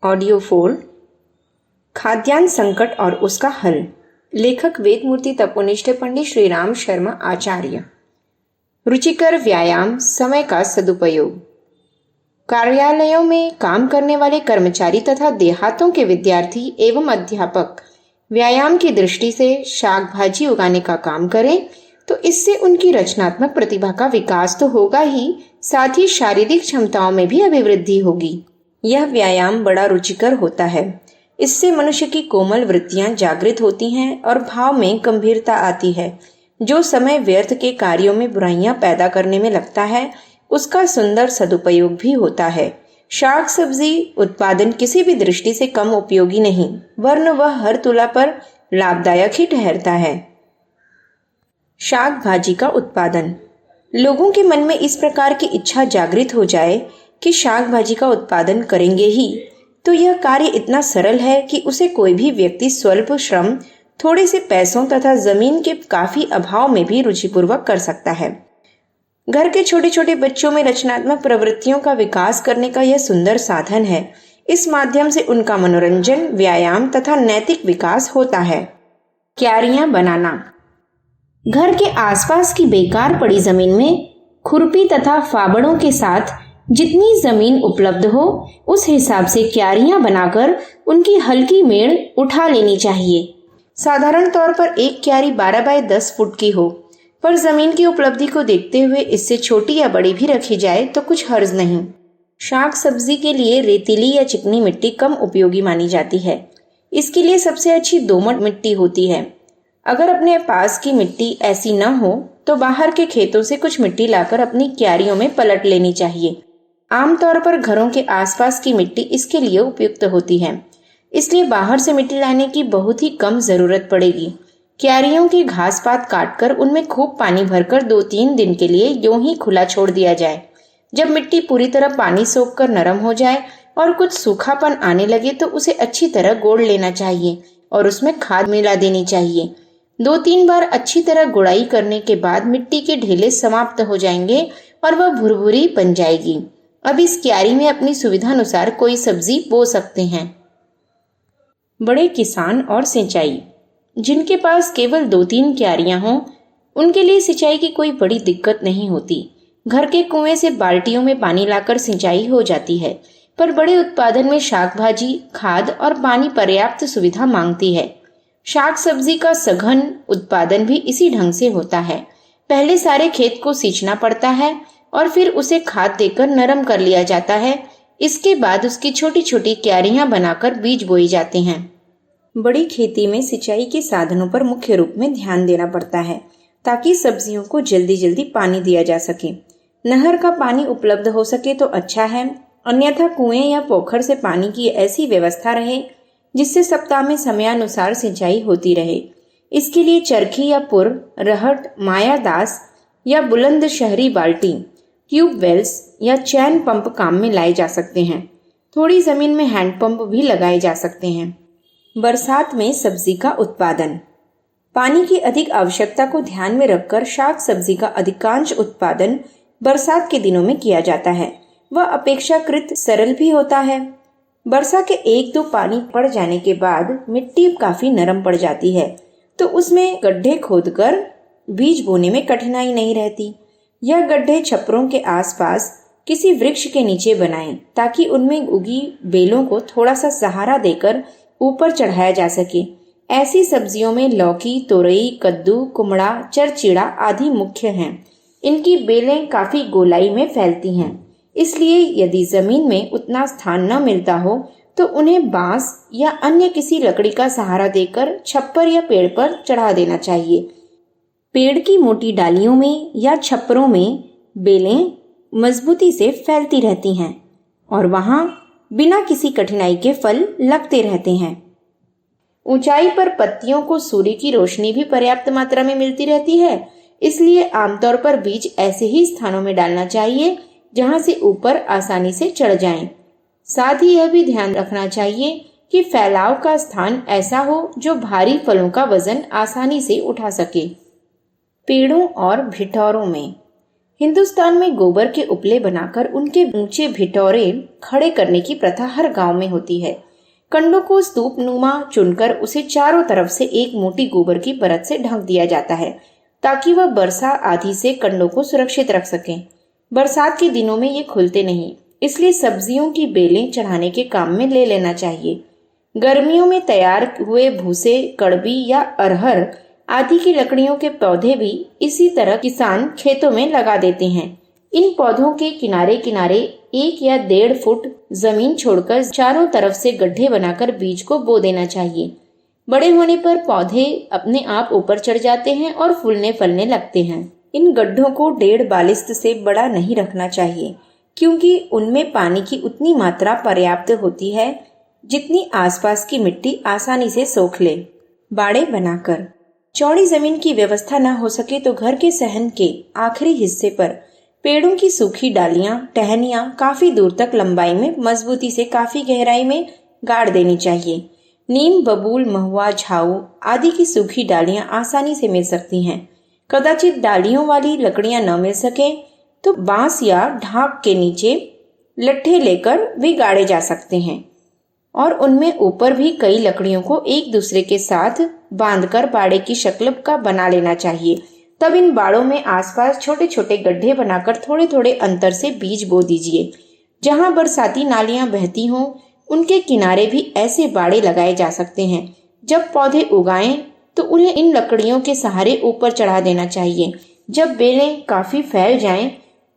Audio 4 खाद्यान्न संकट और उसका हल। लेखक वेदमूर्ति तपोनिष्ठ पंडित श्री राम शर्मा आचार्य। रुचिकर व्यायाम, समय का सदुपयोग। कार्यालयों में काम करने वाले कर्मचारी तथा देहातों के विद्यार्थी एवं अध्यापक व्यायाम की दृष्टि से शाक भाजी उगाने का काम करें तो इससे उनकी रचनात्मक प्रतिभा का विकास तो होगा ही, साथ ही शारीरिक क्षमताओं में भी अभिवृद्धि होगी। यह व्यायाम बड़ा रुचिकर होता है। इससे मनुष्य की कोमल वृत्तियां जागृत होती हैं और भाव में गंभीरता आती है। जो समय व्यर्थ के कार्यों में बुराइयां पैदा करने में लगता है, उसका सुंदर सदुपयोग भी होता है। शाक सब्जी उत्पादन किसी भी दृष्टि से कम उपयोगी नहीं, वरन वह हर तुला पर लाभदायक ही ठहरता है। शाक भाजी का उत्पादन। लोगों के मन में इस प्रकार की इच्छा जागृत हो जाए कि शाक भाजी का उत्पादन करेंगे ही, तो यह कार्य इतना सरल है कि उसे कोई भी व्यक्ति स्वल्प श्रम, थोड़े से पैसों तथा जमीन के काफी अभाव में भी रुचिपूर्वक कर सकता है। घर के छोटे छोटे बच्चों में रचनात्मक प्रवृत्तियों का विकास करने का यह सुंदर साधन है। इस माध्यम से उनका मनोरंजन, व्यायाम तथा नैतिक विकास होता है। क्यारियां बनाना। घर के आसपास की बेकार पड़ी जमीन में खुरपी तथा फावड़ों के साथ जितनी जमीन उपलब्ध हो उस हिसाब से क्यारियां बनाकर उनकी हल्की मेड़ उठा लेनी चाहिए। साधारण तौर पर एक क्यारी 12 बाय 10 फुट की हो, पर जमीन की उपलब्धि को देखते हुए इससे छोटी या बड़ी भी रखी जाए तो कुछ हर्ज नहीं। शाक सब्जी के लिए रेतीली या चिकनी मिट्टी कम उपयोगी मानी जाती है। इसके लिए सबसे अच्छी दोमट मिट्टी होती है। अगर अपने पास की मिट्टी ऐसी न हो तो बाहर के खेतों से कुछ मिट्टी लाकर अपनी क्यारियों में पलट लेनी चाहिए। आमतौर पर घरों के आसपास की मिट्टी इसके लिए उपयुक्त होती है, इसलिए बाहर से मिट्टी लाने की बहुत ही कम जरूरत पड़ेगी। क्यारियों की घास पात काटकर उनमें खूब पानी भरकर 2-3 दिन के लिए यूं ही खुला छोड़ दिया जाए। जब मिट्टी पूरी तरह पानी सोखकर नरम हो जाए और कुछ सूखापन आने लगे तो उसे अच्छी तरह गोड़ लेना चाहिए और उसमें खाद मिला देनी चाहिए। 2-3 बार अच्छी तरह गुड़ाई करने के बाद मिट्टी के ढेले समाप्त हो जाएंगे और वह भुरभुरी बन जाएगी। अब इस क्यारी में अपनी सुविधा अनुसार कोई सब्जी बो सकते हैं। बड़े किसान और सिंचाई। जिनके पास केवल 2-3 क्यारियां हों, उनके लिए सिंचाई की कोई बड़ी दिक्कत नहीं होती। घर के कुएं से बाल्टियों में पानी लाकर सिंचाई हो जाती है, पर बड़े उत्पादन में शाक भाजी खाद और पानी पर्याप्त सुविधा मांगती है। शाक सब्जी का सघन उत्पादन भी इसी ढंग से होता है। पहले सारे खेत को सींचना पड़ता है और फिर उसे खाद देकर नरम कर लिया जाता है। इसके बाद उसकी छोटी छोटी क्यारियां बनाकर बीज बोए जाते हैं। बड़ी खेती में सिंचाई के साधनों पर मुख्य रूप में ध्यान देना पड़ता है ताकि सब्जियों को जल्दी जल्दी पानी दिया जा सके। नहर का पानी उपलब्ध हो सके तो अच्छा है, अन्यथा कुएं या पोखर से पानी की ऐसी व्यवस्था रहे जिससे सप्ताह में समयानुसार सिंचाई होती रहे। इसके लिए चरखी या पुर, रहट, मायादास या बुलंद शहरी बाल्टी, ट्यूब वेल्स या चैन पंप काम में लाए जा सकते हैं। थोड़ी जमीन में हैंडपंप भी लगाए जा सकते हैं। बरसात में सब्जी का उत्पादन। पानी की अधिक आवश्यकता को ध्यान में रखकर शाक सब्जी का अधिकांश उत्पादन बरसात के दिनों में किया जाता है। वह अपेक्षाकृत सरल भी होता है। वर्षा के 1-2 पानी पड़ जाने के बाद मिट्टी काफी नरम पड़ जाती है, तो उसमें गड्ढे खोदकर बीज बोने में कठिनाई नहीं रहती। यह गड्ढे छप्परों के आसपास किसी वृक्ष के नीचे बनाएं ताकि उनमें उगी बेलों को थोड़ा सा सहारा देकर ऊपर चढ़ाया जा सके। ऐसी सब्जियों में लौकी, तोरई, कद्दू, कुमड़ा, चरचीड़ा आदि मुख्य हैं। इनकी बेलें काफी गोलाई में फैलती हैं, इसलिए यदि जमीन में उतना स्थान न मिलता हो तो उन्हें बांस या अन्य किसी लकड़ी का सहारा देकर छप्पर या पेड़ पर चढ़ा देना चाहिए। पेड़ की मोटी डालियों में या छप्परों में बेलें मजबूती से फैलती रहती हैं और वहां बिना किसी कठिनाई के फल लगते रहते हैं। ऊंचाई पर पत्तियों को सूर्य की रोशनी भी पर्याप्त मात्रा में मिलती रहती है, इसलिए आमतौर पर बीज ऐसे ही स्थानों में डालना चाहिए जहां से ऊपर आसानी से चढ़ जाएं। साथ ही यह भी ध्यान रखना चाहिए कि फैलाव का स्थान ऐसा हो जो भारी फलों का वजन आसानी से उठा सके। पेड़ों और भिठौरों में हिंदुस्तान में गोबर के उपले बनाकर उनके ऊंचे भिटौरे खड़े करने की प्रथा हर गांव में होती है। कंडों को स्तूप नुमा चुनकर उसे चारों तरफ से एक मोटी गोबर की परत से ढक दिया जाता है ताकि वह वर्षा आदि से कंडों को सुरक्षित रख सकें। बरसात के दिनों में ये खुलते नहीं, इसलिए सब्जियों की बेलें चढ़ाने के काम में ले लेना चाहिए। गर्मियों में तैयार हुए भूसे, कड़बी या अरहर आदि की लकड़ियों के पौधे भी इसी तरह किसान खेतों में लगा देते हैं। इन पौधों के किनारे किनारे 1 या 1.5 फुट जमीन छोड़कर चारों तरफ से गड्ढे बनाकर बीज को बो देना चाहिए। बड़े होने पर पौधे अपने आप ऊपर चढ़ जाते हैं और फूलने फलने लगते हैं। इन गड्ढों को 1.5 बालिस्त से बड़ा नहीं रखना चाहिए, क्योंकि उनमें पानी की उतनी मात्रा पर्याप्त होती है जितनी आसपास की मिट्टी आसानी से सोख ले। बाड़े बनाकर चौड़ी जमीन की व्यवस्था न हो सके तो घर के सहन के आखिरी हिस्से पर पेड़ों की सूखी डालियां, टहनियां काफी दूर तक लंबाई में, मजबूती से काफी गहराई में गाड़ देनी चाहिए। नीम, बबूल, महुआ, झाऊ आदि की सूखी डालियां आसानी से मिल सकती हैं। कदाचित डालियों वाली लकड़ियां न मिल सके तो बांस या ढाक के नीचे लट्ठे लेकर भी गाड़े जा सकते हैं और उनमें ऊपर भी कई लकड़ियों को एक दूसरे के साथ बांधकर बाड़े की शक्ल का बना लेना चाहिए। तब इन बाड़ों में आसपास छोटे छोटे गड्ढे बनाकर थोड़े थोड़े अंतर से बीज बो दीजिए। जहां बरसाती नालियां बहती हों उनके किनारे भी ऐसे बाड़े लगाए जा सकते हैं। जब पौधे उगाएं तो उन्हें इन लकड़ियों के सहारे ऊपर चढ़ा देना चाहिए। जब बेलें काफी फैल जाएं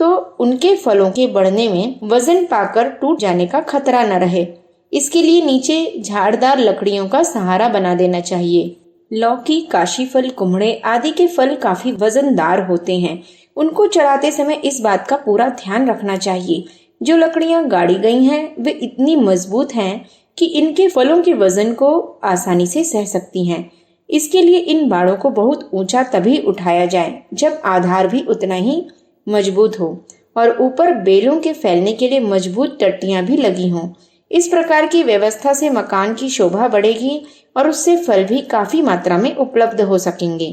तो उनके फलों के बढ़ने में वजन पाकर टूट जाने का खतरा न रहे। इसके लिए नीचे झाड़दार लकड़ियों का सहारा बना देना चाहिए। लौकी, काशीफल, कुम्हड़े आदि के फल काफी वजनदार होते हैं। उनको चढ़ाते समय इस बात का पूरा ध्यान रखना चाहिए जो लकड़ियां गाड़ी गई हैं वे इतनी मजबूत हैं कि इनके फलों के वजन को आसानी से सह सकती हैं। इसके लिए इन बाड़ों को बहुत ऊंचा तभी उठाया जाए जब आधार भी उतना ही मजबूत हो और ऊपर बेलों के फैलने के लिए मजबूत टट्टियां भी लगी हों। इस प्रकार की व्यवस्था से मकान की शोभा बढ़ेगी और उससे फल भी काफी मात्रा में उपलब्ध हो सकेंगे।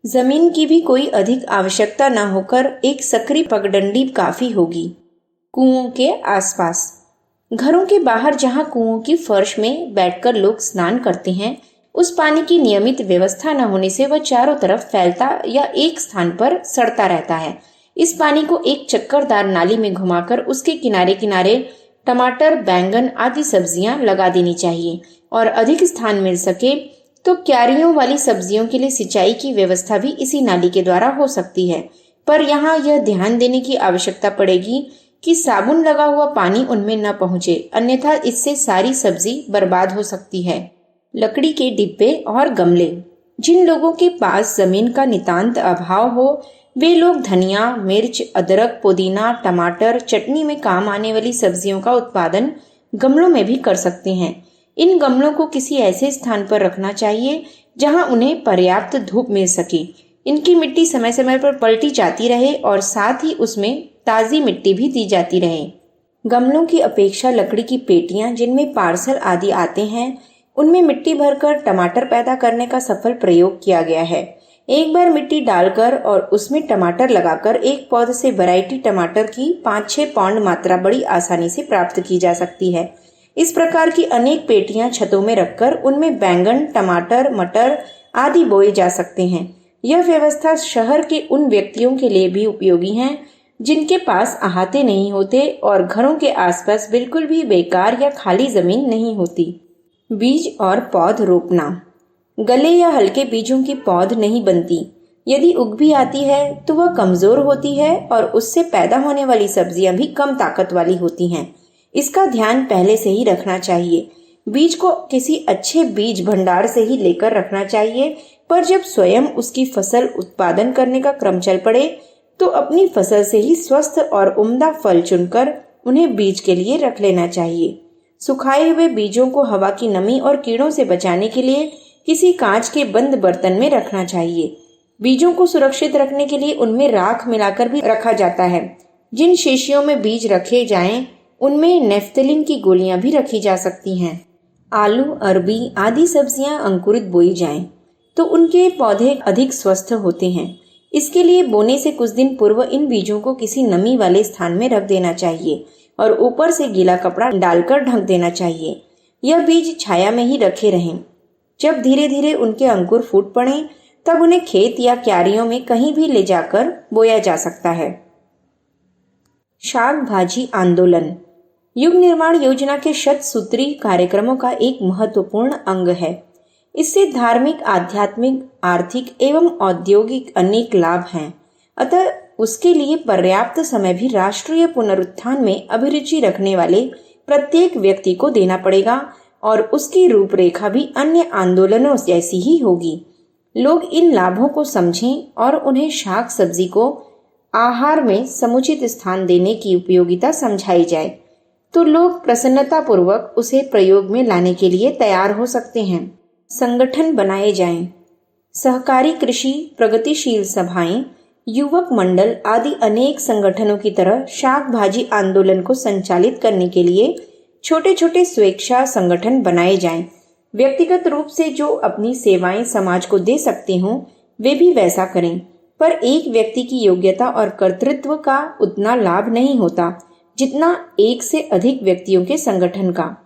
जमीन की भी कोई अधिक आवश्यकता न होकर एक सकरी पगडंडी काफी होगी। कुओं के आसपास घरों के बाहर जहां कुओं की फर्श में बैठकर लोग स्नान करते हैं, उस पानी की नियमित व्यवस्था न होने से वह चारों तरफ फैलता या एक स्थान पर सड़ता रहता है। इस पानी को एक चक्करदार नाली में घुमाकर उसके किनारे किनारे टमाटर, बैंगन आदि सब्जियां लगा देनी चाहिए और अधिक स्थान मिल सके तो क्यारियों वाली सब्जियों के लिए सिंचाई की व्यवस्था भी इसी नाली के द्वारा हो सकती है। पर यहाँ यह ध्यान देने की आवश्यकता पड़ेगी कि साबुन लगा हुआ पानी उनमें न पहुँचे, अन्यथा इससे सारी सब्जी बर्बाद हो सकती है। लकड़ी के डिब्बे और गमले। जिन लोगों के पास जमीन का नितांत अभाव हो वे लोग धनिया, मिर्च, अदरक, पुदीना, टमाटर, चटनी में काम आने वाली सब्जियों का उत्पादन गमलों में भी कर सकते हैं। इन गमलों को किसी ऐसे स्थान पर रखना चाहिए जहां उन्हें पर्याप्त धूप मिल सके। इनकी मिट्टी समय समय पर पलटी जाती रहे और साथ ही उसमें ताजी मिट्टी भी दी जाती रहे। गमलों की अपेक्षा लकड़ी की पेटियां जिनमें पार्सल आदि आते हैं उनमें मिट्टी भरकर टमाटर पैदा करने का सफल प्रयोग किया गया है। एक बार मिट्टी डालकर और उसमें टमाटर लगाकर एक पौधे से वैरायटी टमाटर की 5-6 पाउंड मात्रा बड़ी आसानी से प्राप्त की जा सकती है। इस प्रकार की अनेक पेटियां छतों में रखकर उनमें बैंगन, टमाटर, मटर आदि बोए जा सकते हैं। यह व्यवस्था शहर के उन व्यक्तियों के लिए भी उपयोगी है जिनके पास अहाते नहीं होते और घरों के आसपास बिल्कुल भी बेकार या खाली जमीन नहीं होती। बीज और पौध रोपना। गले या हल्के बीजों की पौध नहीं बनती। यदि उग भी आती है तो वह कमजोर होती है और उससे पैदा होने वाली सब्जियां भी कम ताकत वाली होती हैं। इसका ध्यान पहले से ही रखना चाहिए। बीज को किसी अच्छे बीज भंडार से ही लेकर रखना चाहिए, पर जब स्वयं उसकी फसल उत्पादन करने का क्रम चल पड़े तो अपनी फसल से ही स्वस्थ और उम्दा फल चुनकर उन्हें बीज के लिए रख लेना चाहिए। सुखाए हुए बीजों को हवा की नमी और कीड़ों से बचाने के लिए किसी कांच के बंद बर्तन में रखना चाहिए। बीजों को सुरक्षित रखने के लिए उनमें राख मिलाकर भी रखा जाता है। जिन शीशियों में बीज रखे जाएं, उनमें नेफ्थलीन की गोलियां भी रखी जा सकती हैं। आलू, अरबी आदि सब्जियां अंकुरित बोई जाएं, तो उनके पौधे अधिक स्वस्थ होते हैं। इसके लिए बोने से कुछ दिन पूर्व इन बीजों को किसी नमी वाले स्थान में रख देना चाहिए और ऊपर से गीला कपड़ा डालकर ढक देना चाहिए। यह बीज छाया में ही रखे रहें। जब धीरे धीरे उनके अंकुर फूट पड़े तब उन्हें खेत या क्यारियों में कहीं भी ले जाकर बोया जा सकता है। शाक भाजी आंदोलन युग निर्माण योजना के शतसूत्री कार्यक्रमों का एक महत्वपूर्ण अंग है। इससे धार्मिक, आध्यात्मिक, आर्थिक एवं औद्योगिक अनेक लाभ हैं। अतः उसके लिए पर्याप्त समय भी राष्ट्रीय पुनरुत्थान में अभिरुचि रखने वाले प्रत्येक व्यक्ति को देना पड़ेगा और उसकी रूपरेखा भी अन्य आंदोलनों जैसी ही होगी। लोग इन लाभों को समझें और उन्हें शाक सब्जी को आहार में समुचित स्थान देने की उपयोगिता समझाई जाए, तो लोग प्रसन्नता पूर्वक उसे प्रयोग में लाने के लिए तैयार हो सकते हैं। संगठन बनाए जाएं। सहकारी कृषि, प्रगतिशील सभाएं, युवक मंडल आदि अनेक संगठनों की तरह शाक भाजी आंदोलन को संचालित करने के लिए छोटे छोटे स्वेच्छा संगठन बनाए जाएं। व्यक्तिगत रूप से जो अपनी सेवाएं समाज को दे सकते हों वे भी वैसा करें, पर एक व्यक्ति की योग्यता और कर्तृत्व का उतना लाभ नहीं होता जितना एक से अधिक व्यक्तियों के संगठन का।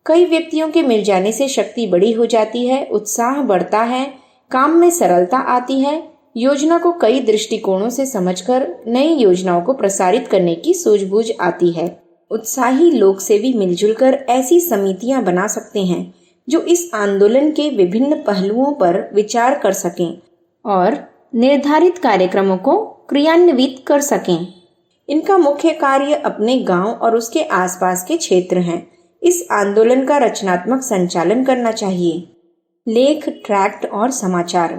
कई व्यक्तियों के मिल जाने से शक्ति बड़ी हो जाती है, उत्साह बढ़ता है, काम में सरलता आती है, योजना को कई दृष्टिकोणों से समझकर नई योजनाओं को प्रसारित करने की सूझबूझ आती है। उत्साही लोग से भी मिलजुल कर ऐसी समितियां बना सकते हैं जो इस आंदोलन के विभिन्न पहलुओं पर विचार कर सकें और निर्धारित कार्यक्रमों को क्रियान्वित कर सकें। इनका मुख्य कार्य अपने गांव और उसके आसपास के क्षेत्र हैं। इस आंदोलन का रचनात्मक संचालन करना चाहिए। लेख, ट्रैक्ट और समाचार।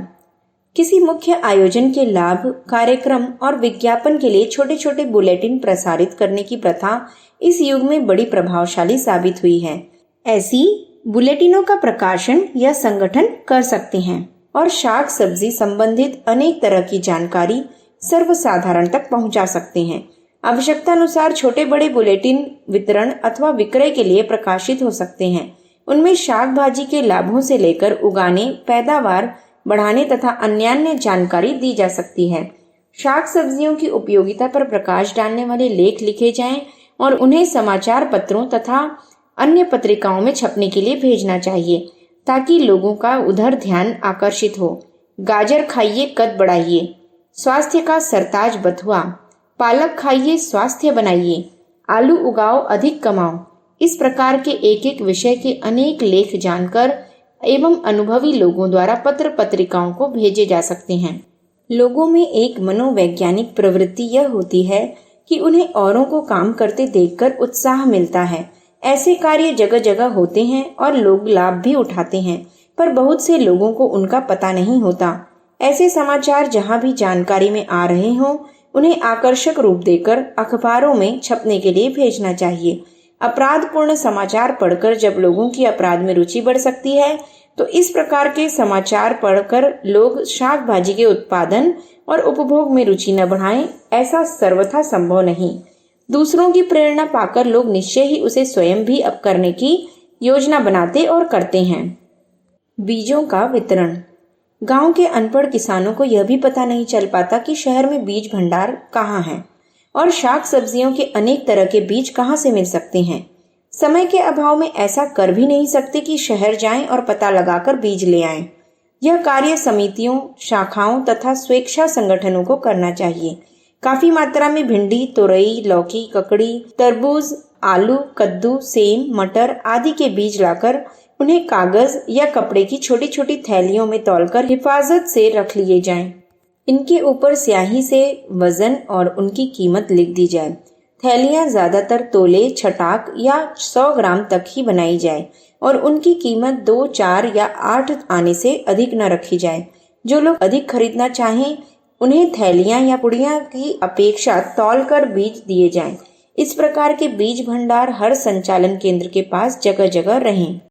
किसी मुख्य आयोजन के लाभ, कार्यक्रम और विज्ञापन के लिए छोटे छोटे बुलेटिन प्रसारित करने की प्रथा इस युग में बड़ी प्रभावशाली साबित हुई है। ऐसी बुलेटिनों का प्रकाशन या संगठन कर सकते हैं और शाक सब्जी संबंधित अनेक तरह की जानकारी सर्वसाधारण तक पहुंचा सकते हैं। आवश्यकता अनुसार छोटे बड़े बुलेटिन वितरण अथवा विक्रय के लिए प्रकाशित हो सकते हैं। उनमें शाक भाजी के लाभों से लेकर उगाने, पैदावार बढ़ाने तथा अन्य जानकारी दी जा सकती है। शाक सब्जियों की उपयोगिता पर प्रकाश डालने वाले लेख लिखे जाएं और उन्हें समाचार पत्रों तथा अन्य पत्रिकाओं में छपने के लिए भेजना चाहिए ताकि लोगों का उधर ध्यान आकर्षित हो। गाजर खाइए, कद बढ़ाइए, स्वास्थ्य का सरताज बथुआ, पालक खाइए, स्वास्थ्य बनाइए, आलू उगाओ, अधिक कमाओ। इस प्रकार के एक एक विषय के अनेक लेख जानकर एवं अनुभवी लोगों द्वारा पत्र पत्रिकाओं को भेजे जा सकते हैं। लोगों में एक मनोवैज्ञानिक प्रवृत्ति यह होती है कि उन्हें औरों को काम करते देखकर उत्साह मिलता है। ऐसे कार्य जगह जगह होते हैं और लोग लाभ भी उठाते हैं, पर बहुत से लोगों को उनका पता नहीं होता। ऐसे समाचार जहाँ भी जानकारी में आ रहे हों उन्हें आकर्षक रूप देकर अखबारों में छपने के लिए भेजना चाहिए। अपराधपूर्ण समाचार पढ़कर जब लोगों की अपराध में रुचि बढ़ सकती है, तो इस प्रकार के समाचार पढ़कर लोग शाक भाजी के उत्पादन और उपभोग में रुचि न बढ़ाएं, ऐसा सर्वथा संभव नहीं। दूसरों की प्रेरणा पाकर लोग निश्चय ही उसे स्वयं भी अब करने की योजना बनाते और करते हैं। बीजों का वितरण। गांव के अनपढ़ किसानों को यह भी पता नहीं चल पाता कि शहर में बीज भंडार कहाँ है और शाक सब्जियों के अनेक तरह के बीज कहाँ से मिल सकते हैं। समय के अभाव में ऐसा कर भी नहीं सकते कि शहर जाएं और पता लगाकर बीज ले आएं। यह कार्य समितियों, शाखाओं तथा स्वेच्छा संगठनों को करना चाहिए। काफी मात्रा में भिंडी, तोरई, लौकी, ककड़ी, तरबूज, आलू, कद्दू, सेम, मटर आदि के बीज लाकर उन्हें कागज या कपड़े की छोटी छोटी थैलियों में तौलकर हिफाजत से रख लिए जाएं। इनके ऊपर स्याही से वजन और उनकी कीमत लिख दी जाए। थैलियां ज्यादातर तोले, छटाक या 100 ग्राम तक ही बनाई जाए और उनकी कीमत 2, 4 या 8 आने से अधिक न रखी जाए। जो लोग अधिक खरीदना चाहें उन्हें थैलियां या पुड़ियां की अपेक्षा तौल कर बीज दिए जाएं। इस प्रकार के बीज भंडार हर संचालन केंद्र के पास जगह जगह रहें।